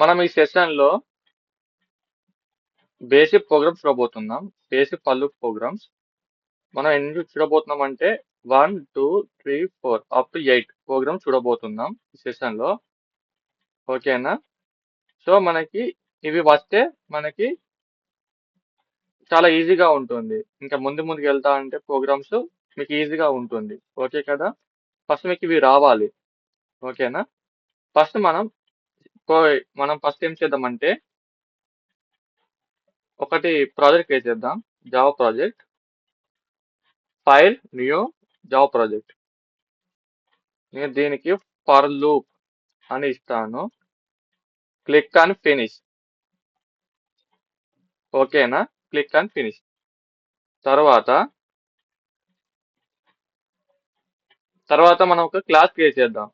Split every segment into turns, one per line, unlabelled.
మనం ఈ సెషన్లో బేసిక్ ప్రోగ్రామ్స్ చూడబోతున్నాం. బేసిక్ పళ్ళు ప్రోగ్రామ్స్. మనం ఎన్ని చూడబోతున్నాం అంటే 1, 2, 3, 4 అప్ టు 8 ప్రోగ్రామ్స్ చూడబోతున్నాం ఈ సెషన్లో. ఓకేనా? సో మనకి ఇవి వస్తే మనకి చాలా ఈజీగా ఉంటుంది. ఇంకా ముందుకు వెళ్తా అంటే ప్రోగ్రామ్స్ మీకు ఈజీగా ఉంటుంది. ఓకే కదా? ఫస్ట్ మీకు ఇవి రావాలి. ఓకేనా? ఫస్ట్ మనం ఫస్ట్ ఏం చేద్దామంటే ఒకటి ప్రాజెక్ట్ క్రియేట్ చేద్దాం. Java project. File new Java project. నేను దీనికి ఫర్ లూప్ అని ఇస్తాను. Click on finish. ఓకేనా? Click on finish. తర్వాత మనం ఒక క్లాస్ క్రియేట్ చేద్దాం.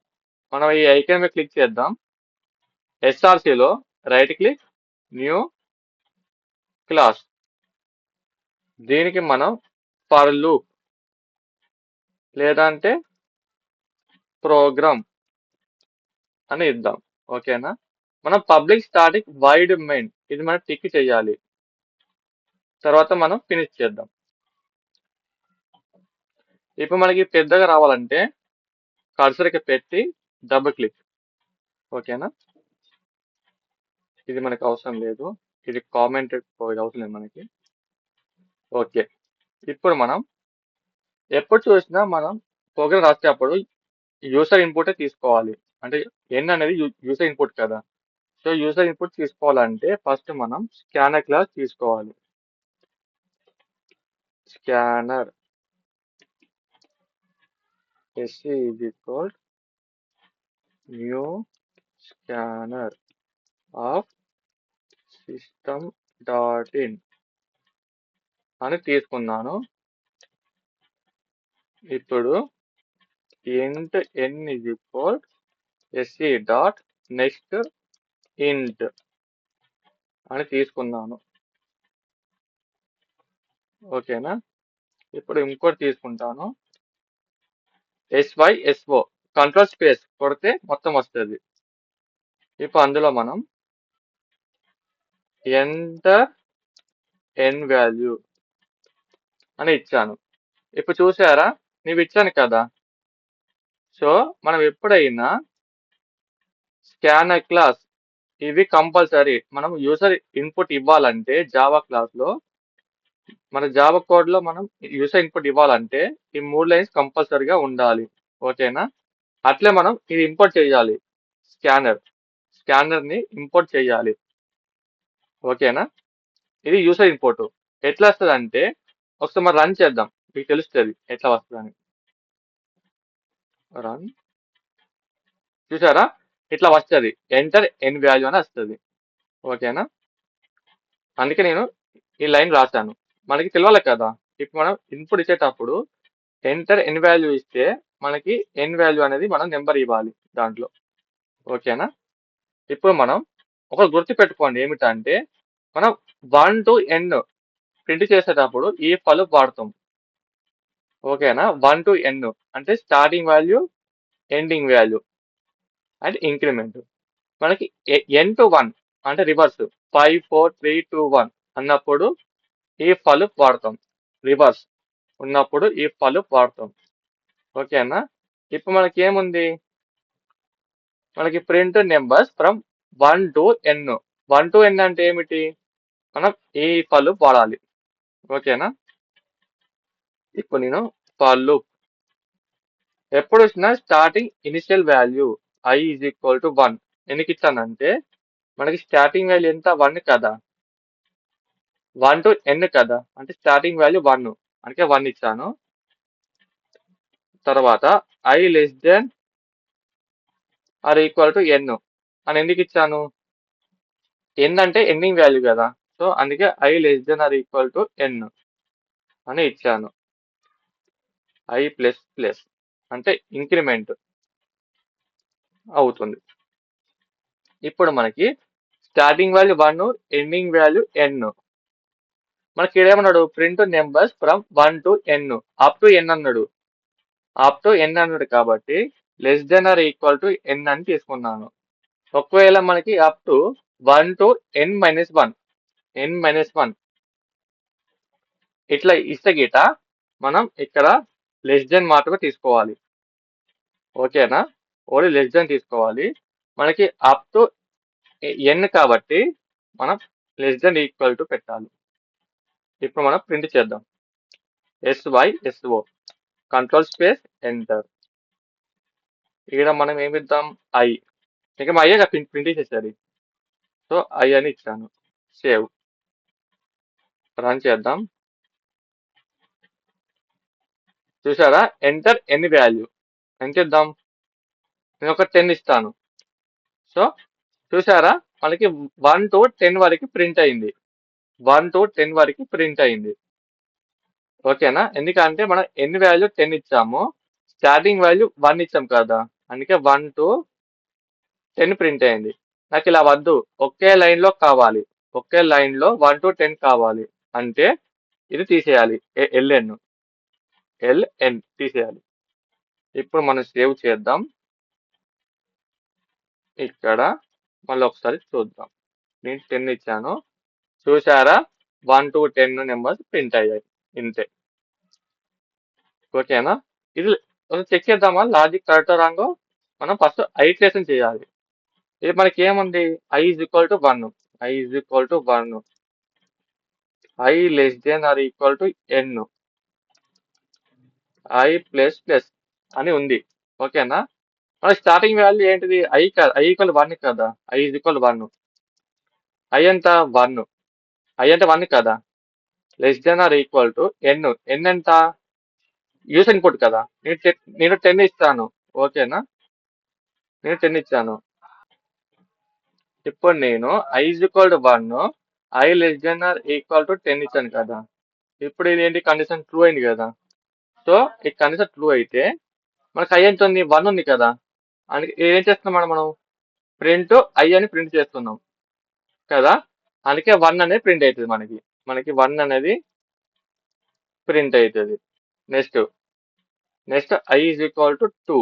మనం ఈ ఐకాన్ మీద క్లిక్ చేద్దాం. ఎస్ఆర్సిలో రైట్ క్లిక్ న్యూ క్లాస్. దీనికి మనం ఫర్ లూప్ లేదంటే ప్రోగ్రామ్ అని ఇద్దాం. ఓకేనా? మనం పబ్లిక్ స్టాటిక్ వైడ్ మెయిన్ ఇది మనం టిక్ చేయాలి. తర్వాత మనం ఫినిష్ చేద్దాం. ఇప్పుడు మనకి పెద్దగా రావాలంటే కర్సర్కి పెట్టి డబుల్ క్లిక్. ఓకేనా? ఇది మనకు అవసరం లేదు. ఇది కామెంట్ అవసరం లేదు మనకి. ఓకే. ఇప్పుడు మనం ఎప్పుడు చూసినా మనం ప్రోగ్రామ్ రాసేటప్పుడు యూసర్ ఇన్పుటే తీసుకోవాలి. అంటే ఎన్ అనేది యూసర్ ఇన్పుట్ కదా. సో యూసర్ ఇన్పుట్ తీసుకోవాలంటే ఫస్ట్ మనం స్కానర్ క్లాస్ తీసుకోవాలి. Scanner SC is equal new scanner of system.in అని తీసుకున్నాను. ఇప్పుడు int n is equal sc dot next int అని తీసుకున్నాను. ఓకేనా? ఇప్పుడు ఇంకోటి తీసుకుంటాను. SYSO కంట్రోల్ స్పేస్ కొడితే మొత్తం వస్తుంది. ఇప్పుడు అందులో మనం ఎంటర్ ఎన్ వాల్యూ అని ఇచ్చాను. ఇప్పుడు చూసారా? నీవు ఇచ్చాను కదా. సో మనం ఎప్పుడైనా స్కానర్ క్లాస్ ఇవి కంపల్సరీ మనం యూసర్ ఇన్పుట్ ఇవ్వాలంటే జావా క్లాస్లో మన జావా కోడ్లో మనం యూసర్ ఇన్పుట్ ఇవ్వాలంటే ఈ 3 లైన్స్ కంపల్సరీగా ఉండాలి. ఓకేనా? అట్లే మనం ఇది ఇంపోర్ట్ చేయాలి. స్కానర్ని ఇంపోర్ట్ చేయాలి. ఓకేనా? ఇది యూసర్ ఇన్పుట్. ఎట్లా వస్తుంది అంటే ఒకసారి మనం రన్ చేద్దాం. మీకు తెలుస్తుంది ఎట్లా వస్తుందని. రన్. చూసారా? ఇట్లా వస్తుంది. ఎంటర్ ఎన్ వాల్యూ అని వస్తుంది. ఓకేనా? అందుకే నేను ఈ లైన్ రాశాను. మనకి తెలియాలి కదా. ఇప్పుడు మనం ఇన్పుట్ ఇచ్చేటప్పుడు ఎంటర్ ఎన్ వాల్యూ ఇస్తే మనకి ఎన్ వాల్యూ అనేది మనం నెంబర్ ఇవ్వాలి దాంట్లో. ఓకేనా? ఇప్పుడు మనం ఒక గుర్తు పెట్టుకోండి ఏమిటంటే మనం 1 to n ప్రింట్ చేసేటప్పుడు ఈ ఫలు వాడతాం. ఓకేనా? 1 to n అంటే starting value, ending value and increment. మనకి n to 1 అంటే రివర్స్ 5, 4, 3, 2, 1 అన్నప్పుడు ఈ ఫలు వాడతాం. రివర్స్ ఉన్నప్పుడు ఈ ఫలు వాడతాం. ఓకేనా? ఇప్పుడు మనకి ఏముంది? మనకి print numbers from 1 to n. 1 to n అంటే ఏమిటి? మనం ఈ ఫలు వాడాలి. ఓకేనా? ఇప్పుడు నేను ఫలు ఎప్పుడు వచ్చినా starting initial value i is equal to 1 ఎందుకు ఇచ్చానంటే మనకి స్టార్టింగ్ వాల్యూ ఎంత 1 కదా. 1 to n కదా. అంటే స్టార్టింగ్ వాల్యూ 1 అందుకే 1 ఇచ్చాను. తర్వాత i less than or equal to n అని ఎందుకు ఇచ్చాను? n అంటే ఎండింగ్ వాల్యూ కదా. సో అందుకే i less than or equal to n అని ఇచ్చాను. i ప్లస్ ప్లస్ అంటే ఇంక్రిమెంట్ అవుతుంది. ఇప్పుడు మనకి starting value 1, ending value n. మనకి ఏమన్నాడు? Print numbers from 1 to n up to n అన్నాడు. అప్ టు n అన్నాడు కాబట్టి less than or equal to n అని తీసుకున్నాను. ఒకవేళ మనకి అప్ టు 1 to n-1 ఇట్లా ఇస్తే గిట మనం ఇక్కడ లెస్ దెన్ మాత్రమే తీసుకోవాలి. ఓకేనా? ఓన్లీ లెస్ దెన్ తీసుకోవాలి. మనకి అప్ టు n కాబట్టి మనం లెస్ దెన్ ఈక్వల్ టు పెట్టాలి. ఇప్పుడు మనం ప్రింట్ చేద్దాం. SYSO control space enter. ఇక్కడ మనం ఏమిద్దాం ఐ. ఇంకా మా అయ్యగా ప్రింట్ చేసేది. సో ఐ అని ఇచ్చాను. సేవ్. రన్ చేద్దాం. చూసారా? ఎంటర్ ఎన్ని వాల్యూ. ఎంత ఇద్దాం? నేను ఒక 10 ఇస్తాను. సో చూసారా? మనకి 1 to 10 వరకు ప్రింట్ అయింది. 1 to 10 వరకు ప్రింట్ అయింది. ఓకేనా? ఎందుకంటే మనం ఎన్ని వాల్యూ 10 ఇచ్చాము. స్టార్టింగ్ వాల్యూ 1 ఇచ్చాం కదా. అందుకే 1 to 10 ప్రింట్ అయింది. నాకు ఇలా వద్దు. ఒకే లైన్ లో కావాలి. ఒకే లైన్ లో 1 to 10 కావాలి. అంటే ఇది తీసేయాలి. LN తీసేయాలి. ఇప్పుడు మనం సేవ్ చేద్దాం. ఇక్కడ మళ్ళీ ఒకసారి చూద్దాం. నేను 10 ఇచ్చాను. చూసారా? 1 to 10 నెంబర్స్ ప్రింట్ అయ్యాయి. ఇంతే. ఓకేనా? ఇది చెక్ చేద్దామా లాజిక్ కరెక్ట్ రాంగో? మనం ఫస్ట్ ఐట్రేషన్ చేయాలి. ఇది మనకి ఏముంది? I is equal to 1. I is equal to 1. I less than or equal to n. I plus plus అని ఉంది. ఓకేనా? మన స్టార్టింగ్ వాల్యూ ఏంటిది? I కాదు. I ఈక్వల్ 1 కదా. I is equal 1. I ఎంత? 1. I అంటే 1 కదా. Less than or equal to n. n ఎంత? యూస్ ఇన్పుట్ కదా. నేను 10 ఇస్తాను. ఓకేనా? నేను 10 ఇచ్చాను. ఇప్పుడు నేను I is equal to 1. I less than or equal to 10 ఇచ్చాను కదా. ఇప్పుడు ఇది ఏంటి? కండిషన్ ట్రూ అయింది కదా. సో ఈ కండిషన్ ట్రూ అయితే మనకు I ఎంత ఉంది? 1 ఉంది కదా. అందుకే ఏం చేస్తున్నాం మనం? ప్రింట్ I అని ప్రింట్ చేస్తున్నాం కదా. అందుకే 1 అనేది ప్రింట్ అవుతుంది మనకి. 1 అనేది ప్రింట్ అవుతుంది. Next I is equal to 2.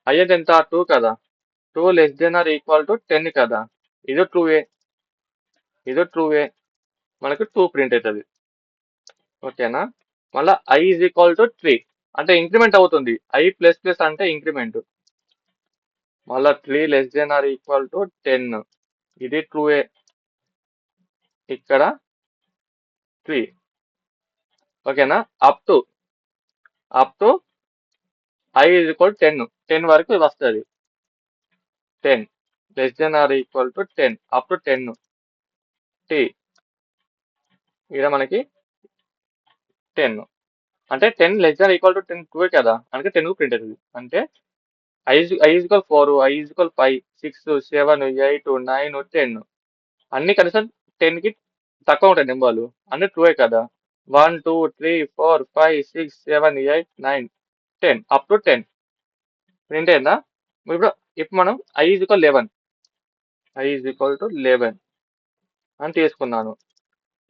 I అంటే ఎంత? 2 కదా. 2 less than or equal to 10 కదా. ఇది ట్రూవే. మనకు 2 ప్రింట్ అవుతుంది. ఓకేనా? మళ్ళీ I is equal to 3 అంటే ఇంక్రిమెంట్ అవుతుంది. I ప్లస్ ప్లస్ అంటే ఇంక్రిమెంట్. మళ్ళా 3 less than or equal to 10. ఇది ట్రూవే. ఇక్కడ 3. ఓకేనా? Up to I is equal to 10. 10 వరకు వస్తుంది. 10 less than or equal to 10 up to 10. T ఇక్కడ మనకి 10 అంటే 10 లెస్ దెన్ ఈక్వల్ టు 10 2 కదా. అందుకే 10 ప్రింట్ అవుతుంది. అంటే I is equal 4, I is equal 5, 6, 7, 8, 9, 10 అన్ని కనీసం 10 కి తక్కువ ఉంటాయి నెంబర్లు. అన్ని ట్రూవే కదా. 1 2 3 4 5 6 7 8 9 10 అప్ టు 10 ప్రింట్ అయిందా? ఇప్పుడు మనం I is equal 11. I is equal to 11 అని తీసుకున్నాను.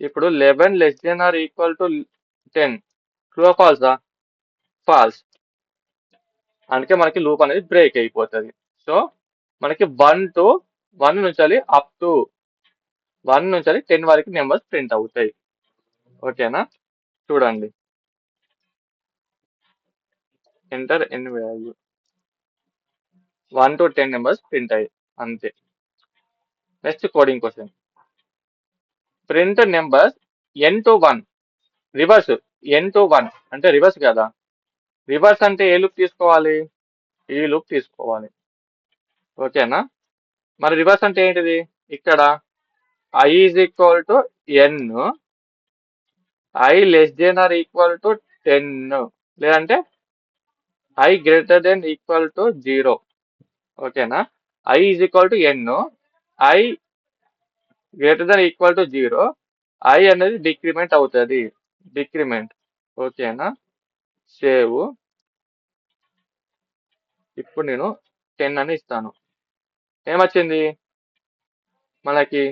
ఇప్పుడు 11 less than or equal to 10 true ఫాల్సా? ఫాల్స్. అందుకే మనకి లూప్ అనేది బ్రేక్ అయిపోతుంది. సో మనకి 1 నుంచి అప్ టు 1 నుంచి 10 వరకు నెంబర్స్ ప్రింట్ అవుతాయి. ఓకేనా? చూడండి. Enter n value. 1 to 10 numbers print అయ్యాయి. అంతే. Next coding question. Print numbers n to 1 reverse. n to 1 అంటే రివర్స్ కదా. రివర్స్ అంటే ఏ లూప్ తీసుకోవాలి? ఈ లూప్ తీసుకోవాలి. ఓకేనా? మరి రివర్స్ అంటే ఏంటిది? ఇక్కడ I is equal to n. I less than or equal to 10 లేదంటే I greater than equal to 0. ఓకేనా? I is equal to n. I greater than equal to 0. I అనేది డిక్రిమెంట్ అవుతుంది. డిక్రిమెంట్. ఓకేనా? సేవ్. ఇప్పుడు నేను 10 అని ఇస్తాను. ఏమొచ్చింది మనకి?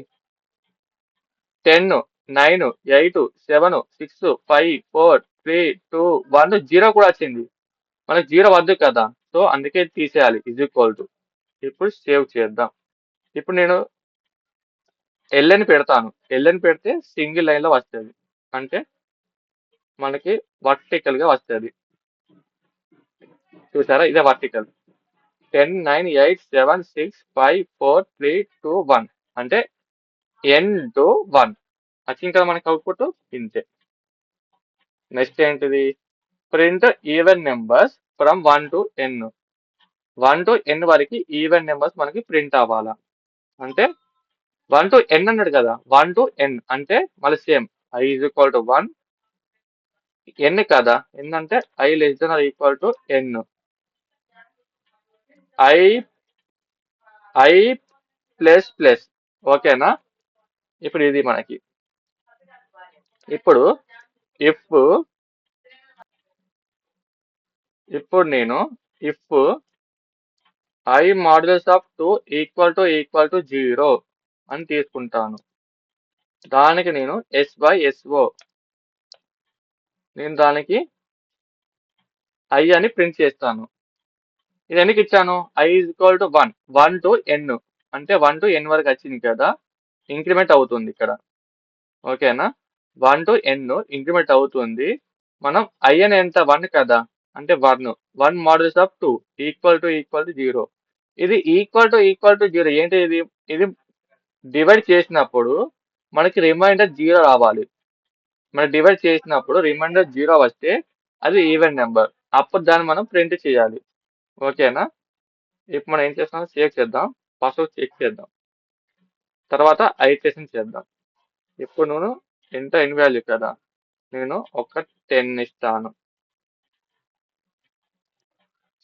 10 9 8 7 6 5 4 3 2 1 0 కూడా వచ్చింది. మనకి 0 వద్దు కదా. సో అందుకే తీసేయాలి. Is equal to. ఇప్పుడు సేవ్ చేద్దాం. ఇప్పుడు నేను ఎల్ఎన్ పెడతాను. ఎల్ఎన్ పెడితే సింగిల్ లైన్ లో వస్తుంది. అంటే మనకి వర్టికల్ గా వస్తుంది. చూసారా, ఇదే వర్టికల్. 10, 9, 8, 7, 6, 5, 4, 3, 2, 1 అంటే ఎన్ టు 1 వచ్చింది కదా మనకి అవుట్పుట్. ఇంతే. నెక్స్ట్ ఏంటిది, print even numbers from 1 to n. 1 to n వరకు ఈవెన్ నెంబర్స్ మనకి ప్రింట్ అవ్వాలా. అంటే 1 to n అన్నాడు కదా, 1 to n అంటే మళ్ళీ same i is equal to 1, n కదా, n అంటే i less than or equal to n, i i plus plus. ఓకేనా. ఇప్పుడు ఇది మనకి, ఇప్పుడు ఇఫ్ ఇప్పుడు నేను if i modulus of 2 equal to 0 అని తీసుకుంటాను. దానికి నేను s బై so నేను దానికి i అని ప్రింట్ చేస్తాను. ఇది ఎందుకు ఇచ్చాను, i is equal to 1, 1 to n అంటే 1 to n వరకు వచ్చింది కదా, ఇంక్రిమెంట్ అవుతుంది ఇక్కడ. ఓకేనా. 1 to n ఇంక్రిమెంట్ అవుతుంది. మనం i అని ఎంత, 1 కదా, అంటే 1 మాడ్యులస్ ఆఫ్ 2 ఈక్వల్ టు 0. ఇది ఈక్వల్ టు 0 ఏంటి, ఇది డివైడ్ చేసినప్పుడు మనకి రిమైండర్ 0 రావాలి. మనం డివైడ్ చేసినప్పుడు రిమైండర్ 0 వస్తే అది ఈవెన్ నెంబర్, అప్పుడు దాన్ని మనం ప్రింట్ చేయాలి. ఓకేనా. ఇప్పుడు మనం ఏం చేస్తాం, చెక్ చేద్దాం. ఫస్ట్ చెక్ చేద్దాం, తర్వాత ఐటరేషన్ చేద్దాం. ఇప్పుడు నేను ఎంత ఎన్ వాల్యూ కదా, నేను ఒక 10 ఇస్తాను.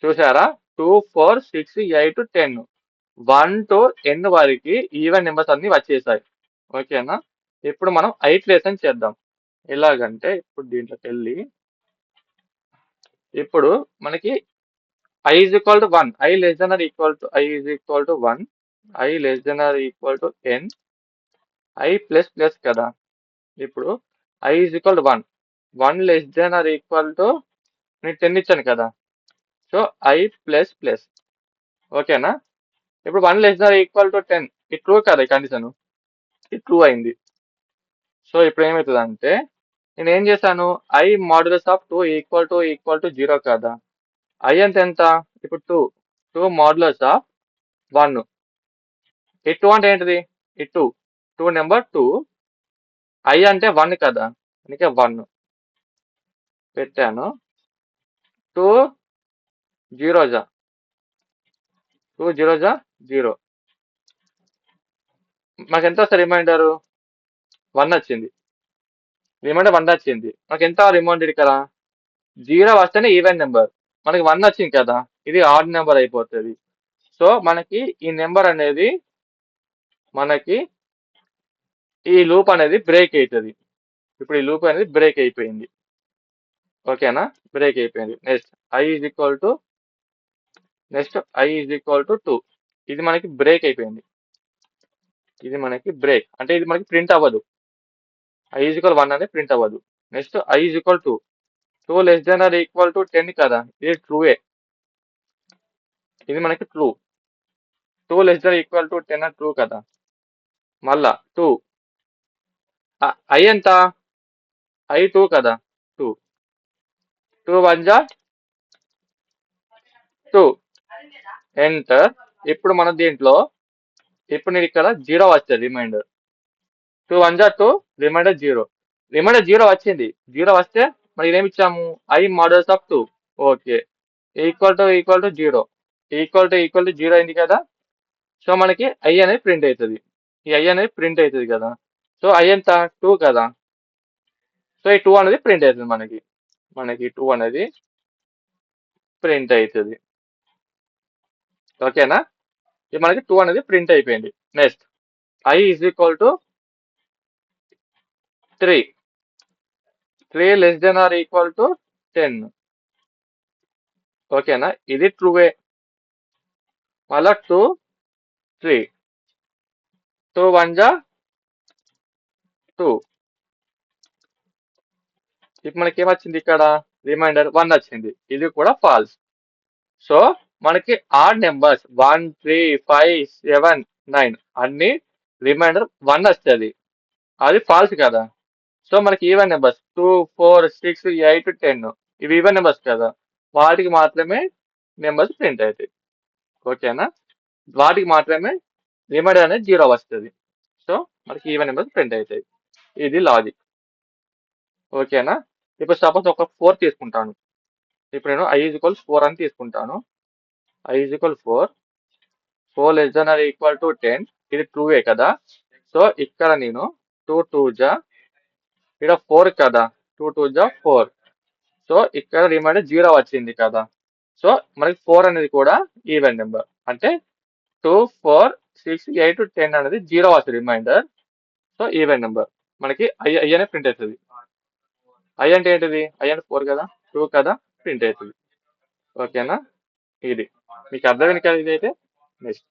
చూసారా, 2, 4, 6, 8, 10 1 to n వరకు ఈవెన్ నెంబర్స్ అన్ని వచ్చేసాయి. ఓకేనా. ఇప్పుడు మనం ఐటరేషన్ చేద్దాం. ఎలాగంటే ఇప్పుడు దీంట్లోకి వెళ్ళి, ఇప్పుడు మనకి i is equal to 1, i less than or equal to 1, i less than or equal to n, i plus plus కదా. ఇప్పుడు i is equal to 1, 1 less than or equal to నేను 10 ఇచ్చాను కదా, సో i ప్లస్ ప్లస్. ఓకేనా. ఇప్పుడు 1 less than or equal to 10 ఇది true కదా, ఈ కండిషన్ ఇది ట్రూ అయింది. సో ఇప్పుడు ఏమవుతుంది అంటే, నేను ఏం చేశాను, i modulus of 2 equal to 0 కదా, i అంటే ఎంత, ఇప్పుడు 2 మాడ్యులస్ ఆఫ్ 1. ఈ 2 అంటే ఏంటిది, ఈ 2 నెంబర్ 2, i అంటే 1 కదా, అందుకే 1 పెట్టాను. 2 0 జా 0 మాకు ఎంత వస్తుంది రిమైండర్, 1 వచ్చింది. రిమైండర్ 1 వచ్చింది. మనకి ఎంత రిమైండర్ ఇక్కడ, 0 వస్తేనే ఈవెన్ నెంబర్, మనకి 1 వచ్చింది కదా, ఇది ఆడ్ నెంబర్ అయిపోతుంది. సో మనకి ఈ నెంబర్ అనేది, మనకి ఈ లూప్ అనేది బ్రేక్ అవుతుంది. ఇప్పుడు ఈ లూప్ అనేది బ్రేక్ అయిపోయింది. ఓకేనా, బ్రేక్ అయిపోయింది. Next i is equal to 2. ఇది మనకి బ్రేక్ అయిపోయింది. ఇది మనకి బ్రేక్ అంటే ఇది మనకి ప్రింట్ అవ్వదు. i ఈజ్ ఈక్వల్ 1 అనేది ప్రింట్ అవ్వదు. Next i is equal to 2 less than or equal to 10 కదా, ఇది ట్రూవే, ఇది మనకి true. 2 less than equal to 10 true కదా. మళ్ళా 2 i ఎంత, i 2 కదా, 2 1 జా 2 ఎంటర్. ఇప్పుడు మన దీంట్లో, ఇప్పుడు నేను ఇక్కడ 0 వస్తుంది రిమైండర్, 2 1 జా 2, రిమైండర్ 0. రిమైండర్ 0 వచ్చింది. 0 వస్తే మరి ఏమి ఇచ్చాము, i modulus of 2. Okay, equal to 0, equal to 0 అయింది కదా. సో మనకి i అనేది ప్రింట్ అవుతుంది. ఈ i అనేది ప్రింట్ అవుతుంది కదా. సో i ఎంత, 2 కదా. సో ఈ 2 అనేది ప్రింట్ అవుతుంది మనకి 2 అనేది ప్రింట్ అవుతుంది. ఓకేనా. ఇది మనకి 2 అనేది ప్రింట్ అయిపోయింది. Next i is equal to 3 less than or equal to 10. ఓకేనా, ఇది ట్రూవే. మళ్ళా 2 3 2 1 జా 2. ఇప్పుడు మనకి ఏమొచ్చింది ఇక్కడ, రిమైండర్ 1 వచ్చింది. ఇది కూడా ఫాల్స్. సో మనకి ఆడ్ నెంబర్స్ 1 3 5 7 9 అన్ని రిమైండర్ 1 వస్తుంది. అది ఫాల్స్ కదా. సో మనకి ఈవెన్ నెంబర్స్ 2, 4, 6, 8, 10 ఇవి ఈవెన్ నెంబర్స్ కదా. వాటికి మాత్రమే నెంబర్స్ ప్రింట్ అవుతాయి. ఓకేనా. వాటికి మాత్రమే రిమైండర్ అనేది 0 వస్తుంది. సో మనకి ఈవెన్ నెంబర్స్ ప్రింట్ అవుతాయి. ఇది లాజిక్. ఓకేనా. ఇప్పుడు సపోజ్ ఒక 4 తీసుకుంటాను. ఇప్పుడు నేను i = 4 అని తీసుకుంటాను. i = 4. 4 ≤ 10. ఇది ట్రూవే కదా. సో ఇక్కడ నేను 2 2 జా ఇక్కడ 4 కదా. 2 2 జా 4. సో ఇక్కడ రిమైండర్ 0 వచ్చింది కదా. సో మనకి 4 అనేది కూడా ఈవెన్ నెంబర్. అంటే 2, 4, 6, 8, 10 అనేది 0 వస్తుంది రిమైండర్. సో ఈవెన్ నెంబర్ మనకి i అనే ప్రింట్ అవుతుంది. i అంటే ఏంటిది? i అంటే 4 కదా, 2 కదా, ప్రింట్ అవుతుంది. ఓకేనా. ఇది మీకు అర్థమైంది కదా. ఇది అయితే నెక్స్ట్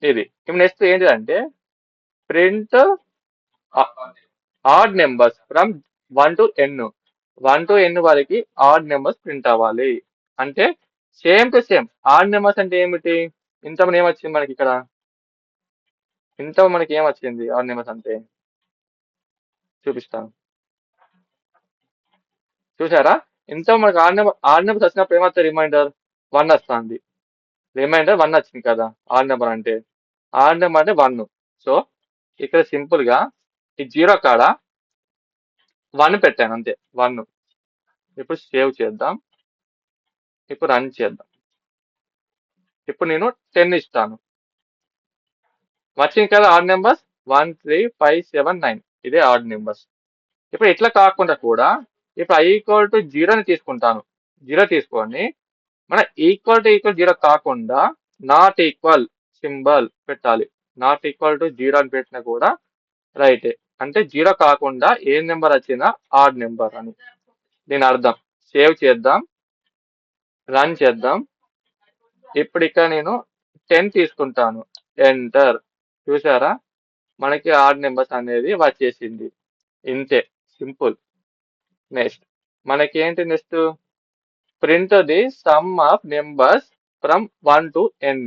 ఇది. ఇప్పుడు నెక్స్ట్ ఏంటిదంటే print odd numbers from 1 to n. 1 to n వరకు ఆడ్ నెంబర్స్ ప్రింట్ అవ్వాలి. అంటే same to same. Odd numbers అంటే ఏమిటి? ఇంత ఏమొచ్చింది మనకి ఇక్కడ? ఇంత మనకి ఏమొచ్చింది ఆడ్ నెంబర్స్ అంటే? చూపిస్తాను. చూసారా? ఇంత మనకి ఆడ్ నెంబర్స్ వచ్చినప్పుడు ఏమవుతుంది? రిమైండర్ 1 వస్తుంది. రిమైండర్ 1 వచ్చింది కదా ఆడ్ నెంబర్ అంటే. ఆడ్ నెంబర్ అంటే 1. సో ఇక్కడ సింపుల్ గా ఈ 0 కాడ 1 పెట్టాను అంతే. 1. ఇప్పుడు సేవ్ చేద్దాం. ఇప్పుడు రన్ చేద్దాం. ఇప్పుడు నేను 10 ఇస్తాను. వచ్చింది కదా ఆడ్ నెంబర్స్ 1, 3, 5, 7, 9. ఇదే ఆడ్ నెంబర్స్. ఇప్పుడు ఇట్లా కాకుండా కూడా ఇప్పుడు i = 0 తీసుకుంటాను. 0 తీసుకొని మన ఈక్వల్ టు 0 కాకుండా నాట్ ఈక్వల్ సింబల్ పెట్టాలి. నాట్ ఈక్వల్ టు 0 అని పెట్టినా కూడా రైటే. అంటే 0 కాకుండా ఏ నెంబర్ వచ్చినా ఆడ్ నెంబర్ అని దీని అర్థం. సేవ్ చేద్దాం. రన్ చేద్దాం. ఇప్పుడు ఇక్కడ నేను 10 తీసుకుంటాను. ఎంటర్. చూసారా? మనకి ఆడ్ నెంబర్స్ అనేది వచ్చేసింది. ఇంతే, సింపుల్. నెక్స్ట్ మనకి ఏంటి? Next print the some of numbers from 1 to n.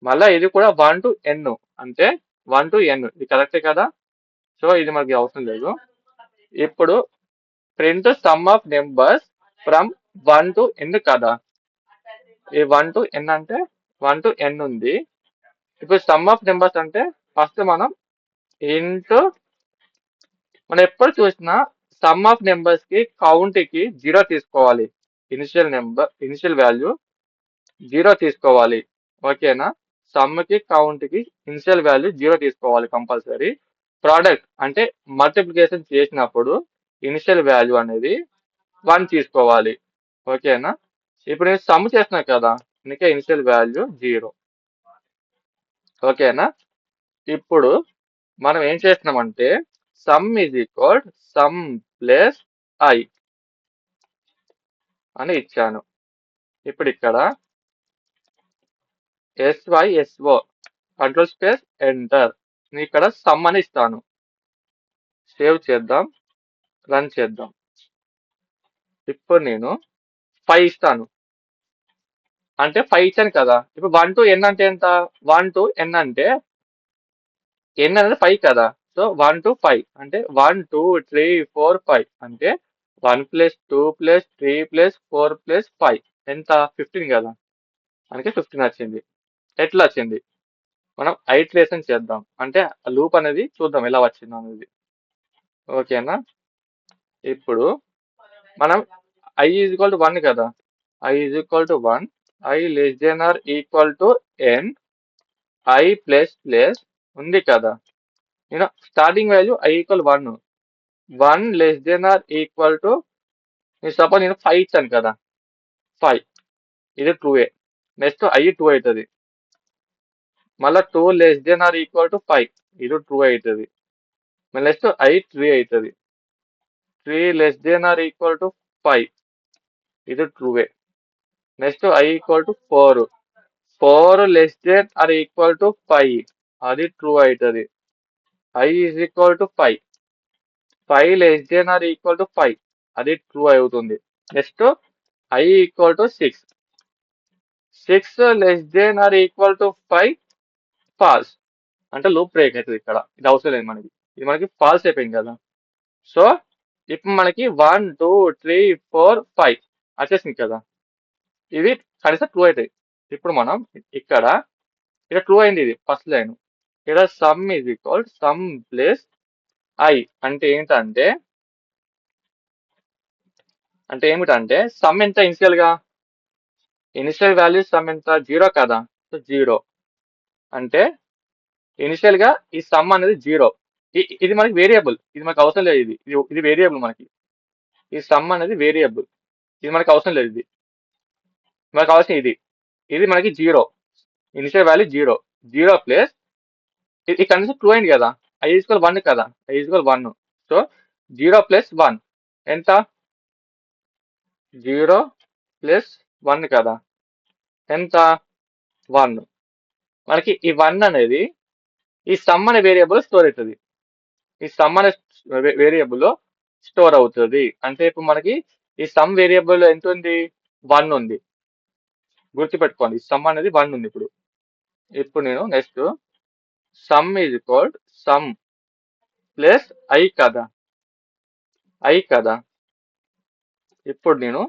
మళ్ళా ఇది కూడా 1 to n. అంటే 1 to n. ఇది కరెక్టే కదా. సో ఇది మనకి అవసరం లేదు. ఇప్పుడు print some of numbers from 1 to n కదా. ఈ 1 to n అంటే 1 to n ఉంది. ఇప్పుడు సమ్ ఆఫ్ నెంబర్స్ అంటే ఫస్ట్ మనం మనం ఎప్పుడు చూసినా సమ్ ఆఫ్ నెంబర్స్ కి కౌంట్ కి 0 తీసుకోవాలి. ఇనిషియల్ వాల్యూ 0 తీసుకోవాలి. ఓకేనా. సమ్ కి కౌంట్ కి ఇనిషియల్ వాల్యూ 0 తీసుకోవాలి కంపల్సరీ. ప్రోడక్ట్ అంటే మల్టిప్లికేషన్ చేసినప్పుడు ఇనిషియల్ వాల్యూ అనేది 1 తీసుకోవాలి. ఓకేనా. ఇప్పుడు నేను సమ్ చేస్తున్నా కదా, అందుకే ఇనిషియల్ వాల్యూ 0. ఓకేనా. ఇప్పుడు మనం ఏం చేస్తున్నామంటే సమ్ = సమ్ ప్లస్ i అని ఇచ్చాను. ఇప్పుడు ఇక్కడ SYSO కంట్రోల్ స్పేస్ ఎంటర్. నేను ఇక్కడ సమ్ అని ఇస్తాను. సేవ్ చేద్దాం. రన్ చేద్దాం. ఇప్పుడు నేను 5 ఇస్తాను. అంటే 5 ఇచ్చాను కదా. ఇప్పుడు 1 to n అంటే ఎంత? 1 to n అంటే n అనేది 5 కదా. సో 1 to 5 అంటే 1, 2, 3, 4, 5 అంటే 1 + 2 + 3 + 4 + 5 ఎంత? 15 కదా. అందుకే 15 వచ్చింది. ఎట్లా వచ్చింది? మనం ఐట్రేషన్ చేద్దాం. అంటే లూప్ అనేది చూద్దాం ఎలా వచ్చిందో అనేది. ఓకేనా. ఇప్పుడు మనం i = 1 కదా. i = 1. i <= n. i plus ఉంది కదా. నేను స్టార్టింగ్ వాల్యూ i = 1. 1 <= నేను సపోజ్ నేను 5 ఇచ్చాను కదా. 5 ఇది ట్రూయే. నెక్స్ట్ i 2 అవుతుంది. మళ్ళీ 2 <= 5 ఇది ట్రూ అవుతుంది. మళ్ళీ నెక్స్ట్ i 3 అవుతుంది. 3 <= 5 ఇది ట్రూవే. Next i = 4. 4 <= 5 అది ట్రూ అవుతుంది. i = 5. 5 <= 5 అది ట్రూ అవుతుంది. Next i = 6. 6 <= 5 ఫాల్స్, అంటే లూప్ బ్రేక్ అవుతుంది ఇక్కడ, ఇది అవసరం లేదు మనకి, ఇది మనకి ఫాల్స్ అయిపోయింది కదా. సో ఇప్పుడు మనకి 1 2 3 4 5 వచ్చేసింది కదా, ఇవి కనీసం ట్రూ అవుతాయి. ఇప్పుడు మనం ఇక్కడ ఇక్కడ ట్రూ అయింది, ఇది ఫస్ట్ లైన్. ఇక్కడ some is equal sum plus I అంటే ఏంటంటే, ఏమిటంటే సమ్ ఎంత ఇనిషియల్ గా, ఇనిషియల్ వాల్యూ సమ్ ఎంత, 0 కదా. సో 0 అంటే ఇనిషియల్ గా ఈ సమ్ అనేది 0. ఇది మనకి వేరియబుల్, ఇది మనకు అవసరం లేదు, ఇది వేరియబుల్ మనకి, ఈ సమ్ అనేది వేరియబుల్, ఇది మనకి అవసరం లేదు, ఇది మనకు కావాల్సిన ఇది మనకి 0, ఇనిషియల్ వాల్యూ 0. 0 ప్లస్ ఈ కండిషన్ ట్రూ అయింది కదా, ఐ ఈక్వల్ 1 కదా, ఐ ఈక్వల్ 1. సో 0 ప్లస్ 1 ఎంత, 0 ప్లస్ 1 కదా, ఎంత 1. మనకి ఈ 1 అనేది ఈ సమ్ అనే వేరియబుల్ స్టోర్ అవుతుంది, ఈ సమ్ అనే వేరియబుల్ స్టోర్ అవుతుంది. అంటే ఇప్పుడు మనకి ఈ సమ్ వేరియబుల్ ఎంత ఉంది, 1 ఉంది, గుర్తుపెట్టుకోండి, ఈ సమ్ అనేది 1 ఉంది. ఇప్పుడు నేను next some is equal sum plus I కదా, ఇప్పుడు నేను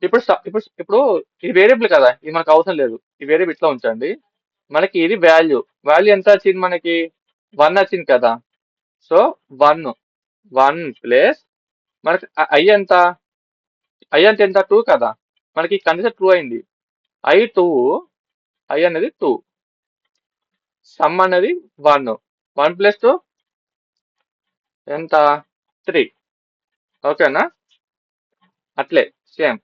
ఇప్పుడు ఇది వేరియబుల్ కదా, ఇది మనకు అవసరం లేదు, ఈ వేరియబుల్ ఇట్లా ఉంచండి. మనకి ఇది వాల్యూ ఎంత వచ్చింది, మనకి 1 వచ్చింది కదా. సో 1 ప్లస్ మనకి ఐ ఎంత, ఎంత 2 కదా, మనకి కండిషన్ ట్రూ అయింది. ఐ 2, ఐ అనేది 2, సమ్ అనేది 1, 1 ప్లస్ 2 ఎంత 3. ఓకేనా, అట్లే సేమ్.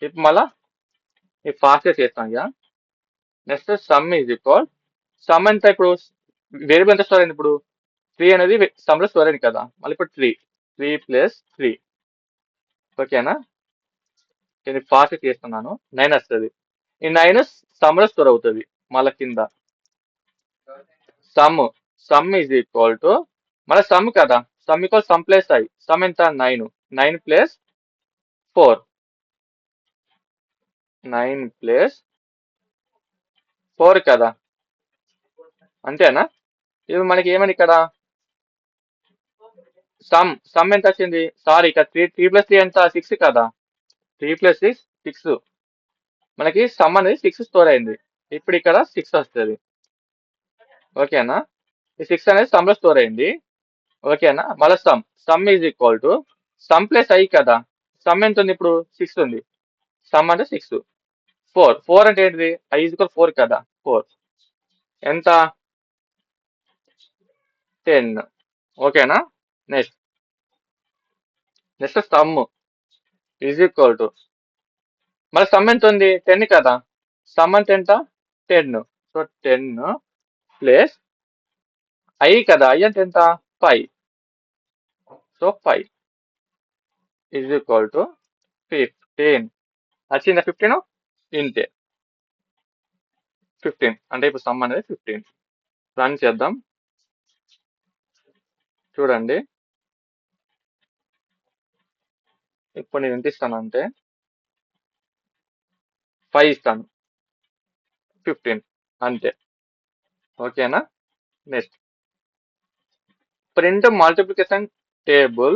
ఇప్పుడు మళ్ళా ఈ ఫాస్ట్గా చేస్తాం ఇక. Next some is equal some ఎంత, ఇప్పుడు వేరియబుల్ ఎంత స్టోర్ అయింది, ఇప్పుడు 3 అనేది సమ్ లో స్టోర్ అయింది కదా, మళ్ళీ ఇప్పుడు 3 ప్లస్ 3. ఓకేనా, నేను ఫాస్ట్ చేస్తున్నాను, 9 వస్తుంది. ఈ 9 సమ్ లో స్టోర్ అవుతుంది. మళ్ళీ కింద సమ్ ఈజ్ ఈక్వల్ టు మళ్ళీ సమ్ కదా, sum equal sum plus I, some ఎంత 9 ప్లస్ 4, 9 ప్లస్ 4 కదా, అంతేనా. ఇది మనకి ఏమని ఇక్కడ సమ్ ఎంత వచ్చింది, సారీ ఇక్కడ 3 ప్లస్ 3 ఎంత 6 కదా, 3 ప్లస్ 6 మనకి సమ్ అనేది 6 స్టోర్ అయింది. ఇప్పుడు ఇక్కడ 6 వస్తుంది. ఓకేనా, ఈ 6 అనేది సమ్ లో స్టోర్ అయింది. ఓకేనా, మళ్ళీ some is equal to sum plus I కదా, సమ్ ఎంత ఉంది, ఇప్పుడు 6 ఉంది, సమ్ అంటే 6, 4 అంటే ఏంటిది, ఐ ఈజ్ ఈక్వల్ 4 కదా, 4 ఎంత 10. ఓకేనా, next some is equal to మళ్ళీ సమ్ ఎంత ఉంది, 10 కదా, సమ్ అంటే ఎంత 10. సో 10 ప్లస్ ఐ కదా, ఐ అంటే ఎంత 5. So 5 is equal to 15. వచ్చిందా 15, ఇంతే 15. అంటే ఇప్పుడు సమ్ అనేది 15. రన్ చేద్దాం, చూడండి. ఇప్పుడు నేను ఎంత ఇస్తానంటే 5 ఇస్తాను, 15 అంతే. ఓకేనా, next print multiplication table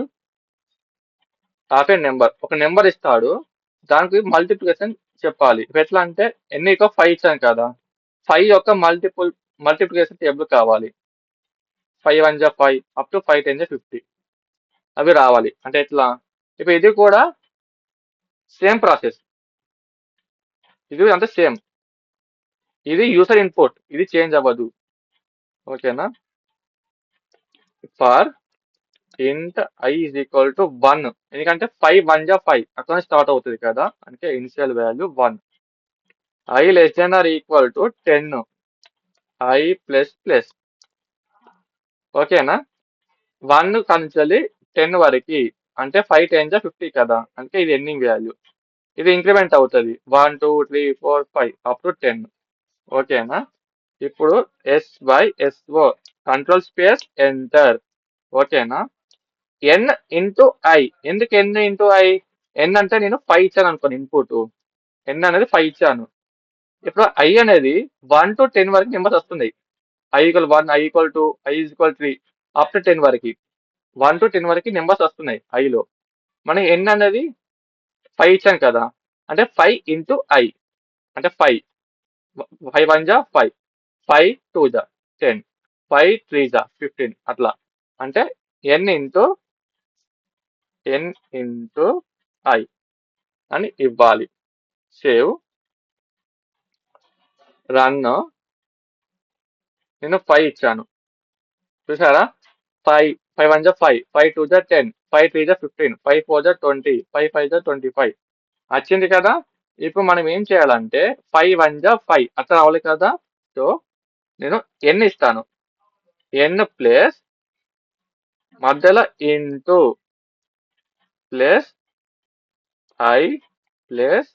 of A number. ఒక నెంబర్ ఇస్తాడు, దానికి మల్టిప్లికేషన్ చెప్పాలి. ఇప్పుడు ఎట్లా అంటే ఎన్ని 5 ఇచ్చాను కదా, 5 యొక్క మల్టిప్లికేషన్ టేబుల్ కావాలి. 5 1 జా 5 అప్ టు 5 10 జా 50 అవి రావాలి. అంటే ఎట్లా, ఇప్పుడు ఇది కూడా సేమ్ ప్రాసెస్, ఇది అంతా సేమ్, ఇది యూసర్ ఇన్పుట్, ఇది చేంజ్ అవ్వదు. ఓకేనా, ఫర్ ఇంట్ ఐ ఈజ్ ఈక్వల్ టు 1, ఎందుకంటే 5 1 జా 5 అక్కడ స్టార్ట్ అవుతుంది కదా, అంటే initial value 1. I less than or equal to 10, i plus plus. ఓకేనా, 1 కంచెలి 10 వరకు, అంటే 5 10 జా 50 కదా, అంటే ఇది ఎండింగ్ వాల్యూ, ఇది ఇంక్రిమెంట్ అవుతుంది 1 2 3 4 5 అప్ టు 10. ఓకేనా, ఇప్పుడు S by S O control space enter. ఓకేనా, ఎన్ ఇంటూ ఐ, ఎందుకు ఎన్ ఇంటూ ఐ, ఎన్ అంటే నేను 5 ఇచ్చాను అనుకోండి ఇన్పుట్, ఎన్ అనేది 5 ఇచ్చాను. ఇప్పుడు ఐ అనేది 1 to 10 వరకు నెంబర్స్ వస్తున్నాయి. I equal 1, I equal 2, i equal 3 up to 10 వరకు 1 to 10 వరకు నెంబర్స్ వస్తున్నాయి ఐలో. మనం ఎన్ అనేది 5 ఇచ్చాం కదా, అంటే 5 ఇంటూ ఐ అంటే 5, 5 1 జా 5, 5 2 జా 10, 5 3 జా 15 అట్లా. అంటే ఎన్ ఇంటూ ఐ అని ఇవ్వాలి. Save, run. నేను 5 ఇచ్చాను, చూసారా? 5, 5 1 జా 5, 5 2 జా 10, 5 3 జా 15, 5 4 జా 20, 5 5 జా 25 వచ్చింది కదా. ఇప్పుడు మనం ఏం చేయాలంటే 5 1 జా 5 అట్లా రావాలి కదా. సో నేను ఎన్ ఇస్తాను, ఎన్ ప్లస్ మధ్యలో ఇంటూ ప్లస్ ఐ ప్లస్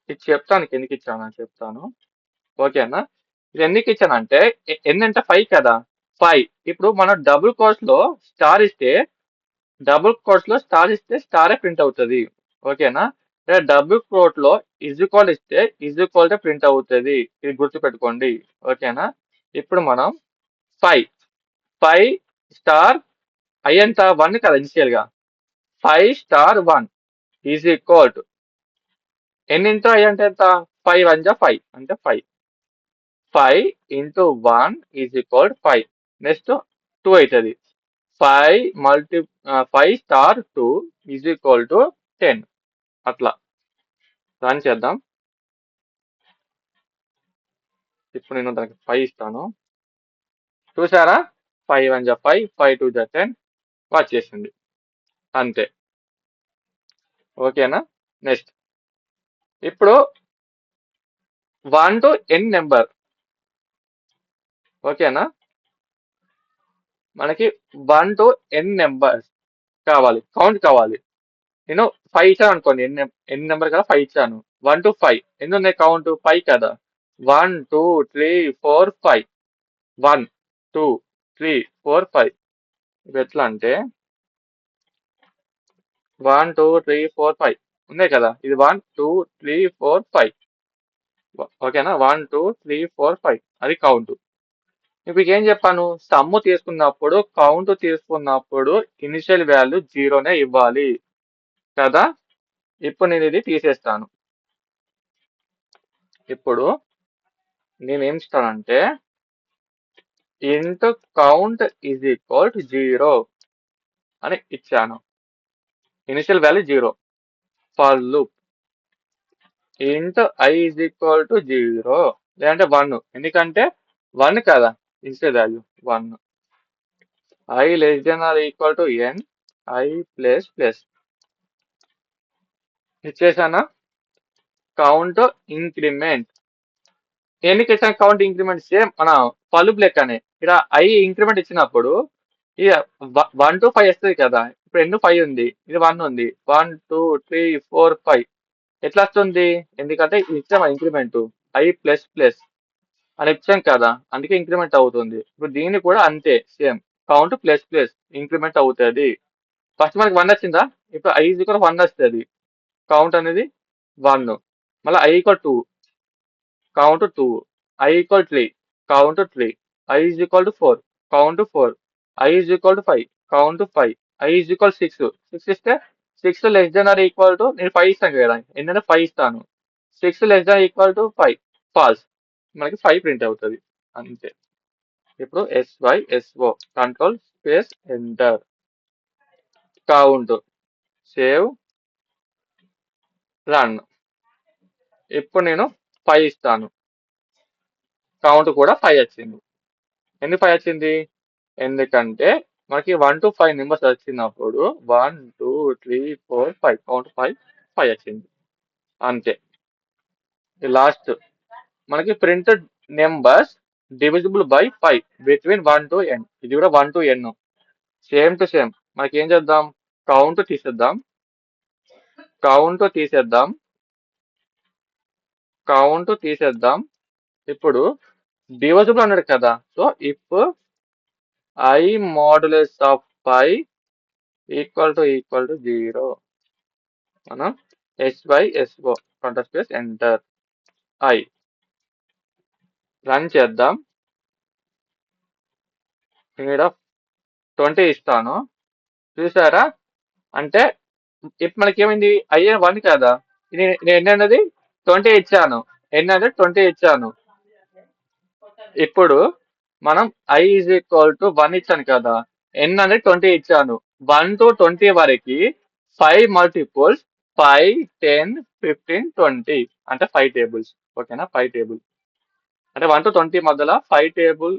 ఇది చెప్తాను ఎందుకు ఇచ్చాను అని చెప్తాను. ఓకేనా? ఇది ఎందుకు ఇచ్చానంటే ఎన్ అంటే 5 కదా, 5. ఇప్పుడు మనం డబుల్ కోట్స్ లో స్టార్ ఇస్తే స్టారే ప్రింట్ అవుతుంది. ఓకేనా? డబుల్ కోట్ లో ఈక్వల్ ఇస్తే ఈక్వల్ ప్రింట్ అవుతుంది. ఇది గుర్తుపెట్టుకోండి. ఓకేనా? ఇప్పుడు మనం 5 స్టార్ ఐ ఎంత 1 కదా ఇనిషియల్ గా, 5 star 1 is equal to n into i అంటే ఎంత, 5 1 జా 5 అంటే 5, 5 ఇంటూ 1 ఈజ్ ఈక్వల్ 5. నెక్స్ట్ 2 అవుతుంది, 5 స్టార్ 2 ఈజ్ ఈక్వల్ టు 10. అట్లా రన్ చేద్దాం. ఇప్పుడు నేను దానికి 5 ఇస్తాను, చూసారా? 5 1 జా 5, 5 2 జా 10 వచ్చేసింది. అంతే. ఓకేనా? నెక్స్ట్ ఇప్పుడు 1 to n నెంబర్. ఓకేనా? మనకి 1 to n నెంబర్స్ కావాలి, కౌంట్ కావాలి. నేను 5 ఇచ్చాను అనుకోండి, ఎన్ నెంబర్ కదా 5 ఇచ్చాను. 1 to 5 ఎన్ని ఉన్నాయి కౌంట్, 5 కదా. 1 2 3 4 5, 1 2 3 4 5. ఇది ఎట్లా అంటే 1 2 3 4 5 ఉన్నాయి కదా, ఇది 1 2 3 4 5. ఓకేనా? 1 2 3 4 5 అది కౌంట్. ఇప్పుడు ఏం చెప్పాను, సమ్ము తీసుకున్నప్పుడు కౌంట్ తీసుకున్నప్పుడు ఇనిషియల్ వాల్యూ 0నే ఇవ్వాలి కదా. ఇప్పుడు నేను ఇది తీసేస్తాను. ఇప్పుడు నేనేం ఇస్తానంటే int count is equal to 0 అని ఇచ్చాను. Initial value 0 for loop int I is equal to 0 లేదంటే 1, ఎందుకంటే 1 కదా initial value 1. I less than or equal to N I plus plus ఇచ్చేసానా. కౌంట్ ఇంక్రిమెంట్ ఎన్నికి ఇచ్చిన కౌంట్ ఇంక్రిమెంట్ సేమ్ మన పలుపు లెక్కనే. ఇక్కడ ఐ ఇంక్రిమెంట్ ఇచ్చినప్పుడు ఇక 1 to 5 వస్తుంది కదా. ఇప్పుడు ఎన్ని 5 ఉంది, ఇది 1 ఉంది, 1 2 3 4 5 ఎట్లా వస్తుంది, ఎందుకంటే ఇచ్చాం ఇంక్రిమెంట్ ఐ ప్లస్ ప్లస్ అని ఇచ్చాం కదా, అందుకే ఇంక్రిమెంట్ అవుతుంది. ఇప్పుడు దీన్ని కూడా అంతే same count plus plus increment అవుతుంది. ఫస్ట్ మనకి 1 వచ్చిందా, ఇప్పుడు ఐ ఈక్వల్ 1 వస్తుంది, కౌంట్ అనేది 1. మళ్ళీ i equal 2 count 2, i equal 3 count 3, i is equal to 4 count 4, i is equal to 5 count 5, i is equal 6 ఇస్తే 6 less than or equal to నేను 5 ఇస్తాను కదా, ఏంటంటే 5 ఇస్తాను, 6 less than equal to 5 false, మనకి 5 ప్రింట్ అవుతుంది అంతే. ఇప్పుడు SYSO control space enter, count, save, run. ఇప్పుడు నేను 5 ఇస్తాను, కౌంట్ కూడా 5 వచ్చింది. ఎందుకు 5 వచ్చింది, ఎందుకంటే మనకి 1 to 5 నెంబర్స్ వచ్చినప్పుడు 1 2 3 4 5 కౌంట్ 5 వచ్చింది అంతే. లాస్ట్ మనకి printed numbers divisible by 5 between 1 to n, ఇది కూడా 1 to n same to same. మనకి ఏం చేద్దాం, కౌంట్ తీసేద్దాం, కౌంట్ తీసేద్దాం, కౌంట్ తీసేద్దాం. ఇప్పుడు డివిజిబుల్ అన్నాడు కదా, so if I modulus of 5 equal to 0 మనం SYSO control space enter. I run చేద్దాం. ఇక్కడ 20 ఇస్తాను. చూసారా? అంటే ఇప్పుడు మనకి ఏమైంది? అయ్యే 1 కదా. నేను ఎన్ని అన్నది 20 ఇచ్చాను. ఎన్ని అన్నది 20 ఇచ్చాను. ఇప్పుడు మనం i ఈజ్ ఈక్వల్ టు 1 ఇచ్చాను కదా. ఎన్ అనేది 20 ఇచ్చాను. 1 to 20 వరకు 5 మల్టిపుల్స్ 5, 10, 15, 20 అంటే 5 టేబుల్స్. ఓకేనా? 5 టేబుల్ అంటే 1 to 20 మధ్యలో 5 టేబుల్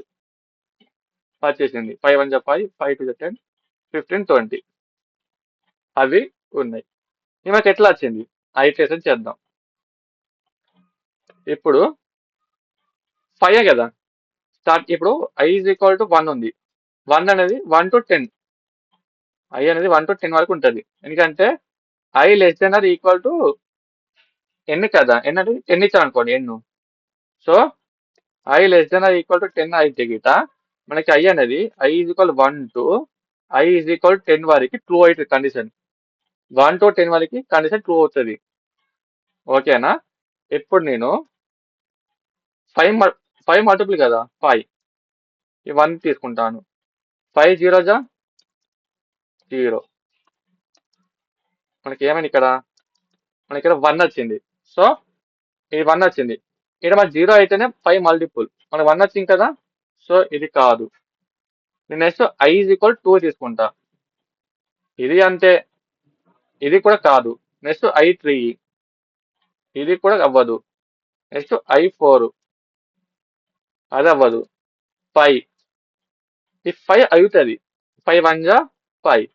వచ్చేసింది. 5 1 5, 5 2 10, 15, 20 అవి ఉన్నాయి. మనకి ఎట్లా వచ్చింది? ఐట్రేషన్ చేద్దాం. ఇప్పుడు 5 కదా స్టార్ట్. ఇప్పుడు i ఈజ్ ఈక్వల్ టు 1 ఉంది. 1 అనేది 1 to 10. i అనేది 1 to 10 వరకు ఉంటుంది. ఎందుకంటే i less than or equal to n కదా. n అనేది 10 ఇచ్చాను అనుకోండి n. So i less than or equal to 10 అయితే గిట మనకి i అనేది i is equal 1 to i is equal 10 వరకు ట్రూ అవుతుంది కండిషన్. 1 to 10 వరకు కండిషన్ ట్రూ అవుతుంది. ఓకేనా? ఇప్పుడు నేను 5 మల్టిపుల్ కదా 5 ఈ 1 తీసుకుంటాను. 5 0 జా 0. మనకి ఏమైంది ఇక్కడ? మనకి ఇక్కడ 1 వచ్చింది. సో ఇది 1 వచ్చింది. ఇక్కడ మన 0 అయితేనే 5 మల్టిపుల్. మనకి 1 వచ్చింది కదా. సో ఇది కాదు. నేను నెక్స్ట్ i ఈజ్ ఈక్వల్ 2 తీసుకుంటా. ఇది అంతే. ఇది కూడా కాదు. Next i3. ఇది కూడా అవ్వదు. Next i4. అది అవ్వదు. 5 ఈ 5 అవుతుంది. 5 1 జా 5.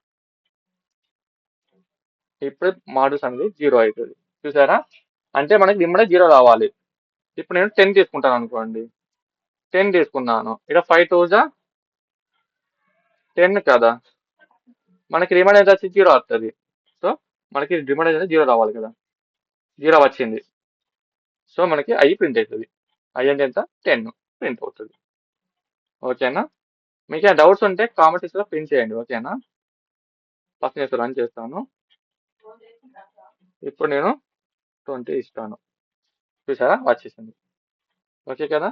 ఇప్పుడు మాడ్యూల్స్ అనేది 0 అవుతుంది. చూసారా? అంటే మనకి లిమిట్ 0 రావాలి. ఇప్పుడు నేను 10 తీసుకుంటాను అనుకోండి. 10 తీసుకున్నాను. ఇక్కడ 5 2 జా 10 కదా. మనకి రిమైండర్ ఎంత వచ్చి 0 వస్తుంది. సో మనకి రిమైండర్ అనేది 0 రావాలి కదా. 0 వచ్చింది. సో మనకి i ప్రింట్ అవుతుంది. i అంటే ఎంత? 10 ప్రింట్ అవుతుంది. ఓకేనా? మీకు ఏమైనా డౌట్స్ ఉంటే కామెంట్ సెక్షన్లో ప్రింట్ చేయండి. ఓకేనా? ఫస్ట్ నేను రన్ చేస్తాను. ఇప్పుడు నేను 20 ఇస్తాను. చూసారా? వచ్చేసింది. ఓకే కదా?